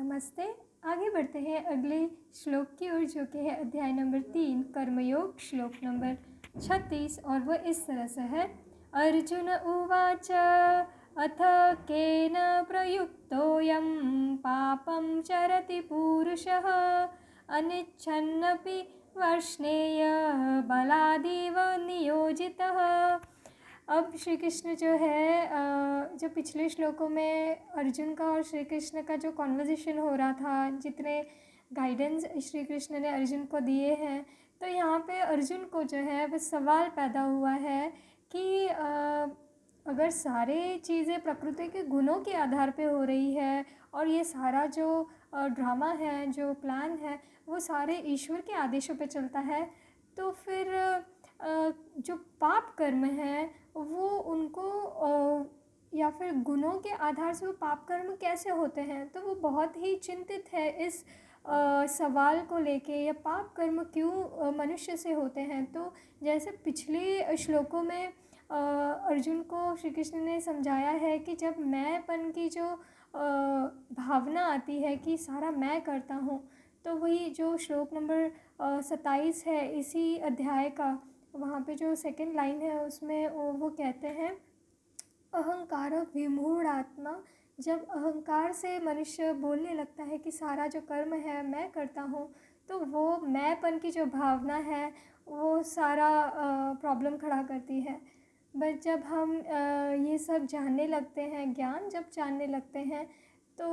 नमस्ते। आगे बढ़ते हैं अगले श्लोक की ओर, जो कि है अध्याय नंबर 3 कर्मयोग, श्लोक नंबर 36, और वह इस तरह से है। अर्जुन उवाच अथ केन प्रयुक्तोऽयं पापं चरति पूरुषः अनिच्छन्नपि वर्ष्णेय बलादिव नियोजितः। अब श्री कृष्ण जो है, जो पिछले श्लोकों में अर्जुन का और श्री कृष्ण का जो कॉन्वर्जेशन हो रहा था, जितने गाइडेंस श्री कृष्ण ने अर्जुन को दिए हैं, तो यहाँ पे अर्जुन को जो है वो सवाल पैदा हुआ है कि अगर सारे चीज़ें प्रकृति के गुणों के आधार पे हो रही है और ये सारा जो ड्रामा है, जो प्लान है, वो सारे ईश्वर के आदेशों पे चलता है, तो फिर जो पाप कर्म है वो उनको या फिर गुणों के आधार से वो पाप कर्म कैसे होते हैं। तो वो बहुत ही चिंतित है इस सवाल को लेके, या पाप कर्म क्यों मनुष्य से होते हैं। तो जैसे पिछले श्लोकों में अर्जुन को श्री कृष्ण ने समझाया है कि जब मैंपन की जो भावना आती है कि सारा मैं करता हूँ, तो वही जो श्लोक नंबर 27 है इसी अध्याय का, वहाँ पे जो सेकंड लाइन है उसमें वो कहते हैं, अहंकार विमूढ़ आत्मा। जब अहंकार से मनुष्य बोलने लगता है कि सारा जो कर्म है मैं करता हूँ, तो वो मैंपन की जो भावना है वो सारा प्रॉब्लम खड़ा करती है। बट जब हम ये सब जानने लगते हैं, ज्ञान जब जानने लगते हैं, तो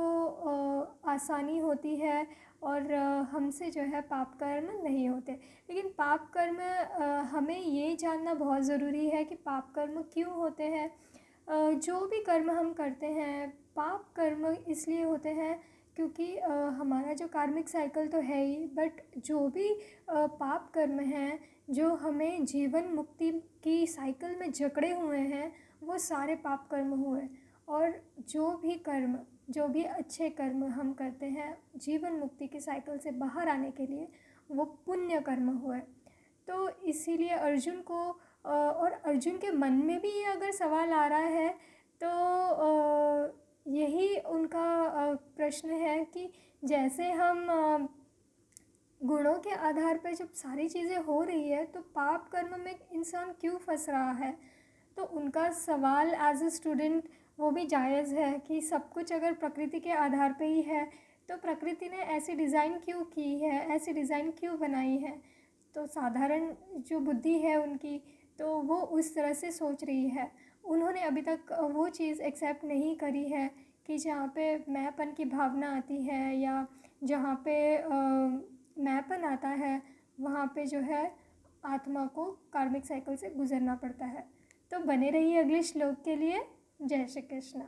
आसानी होती है और हमसे जो है पाप कर्म नहीं होते। लेकिन पाप कर्म हमें ये जानना बहुत ज़रूरी है कि पाप कर्म क्यों होते हैं। जो भी कर्म हम करते हैं, पाप कर्म इसलिए होते हैं क्योंकि हमारा जो कार्मिक साइकिल तो है ही, बट जो भी पाप कर्म हैं जो हमें जीवन मुक्ति की साइकिल में जकड़े हुए हैं, वो सारे पाप कर्म हुए। और जो भी अच्छे कर्म हम करते हैं जीवन मुक्ति की साइकिल से बाहर आने के लिए, वो पुण्य कर्म हुए। तो इसीलिए अर्जुन को और अर्जुन के मन में भी ये अगर सवाल आ रहा है, तो यही उनका प्रश्न है कि जैसे हम गुणों के आधार पर जब सारी चीज़ें हो रही है, तो पाप कर्म में इंसान क्यों फंस रहा है। तो उनका सवाल एज अ स्टूडेंट वो भी जायज़ है कि सब कुछ अगर प्रकृति के आधार पे ही है, तो प्रकृति ने ऐसी डिज़ाइन क्यों की है, ऐसी डिज़ाइन क्यों बनाई है। तो साधारण जो बुद्धि है उनकी, तो वो उस तरह से सोच रही है। उन्होंने अभी तक वो चीज़ एक्सेप्ट नहीं करी है कि जहाँ पे मैंपन की भावना आती है, या जहाँ पे मैंपन आता है, वहाँ पे जो है आत्मा को कार्मिक साइकिल से गुजरना पड़ता है। तो बने रहिए अगले श्लोक के लिए। जय श्री कृष्ण।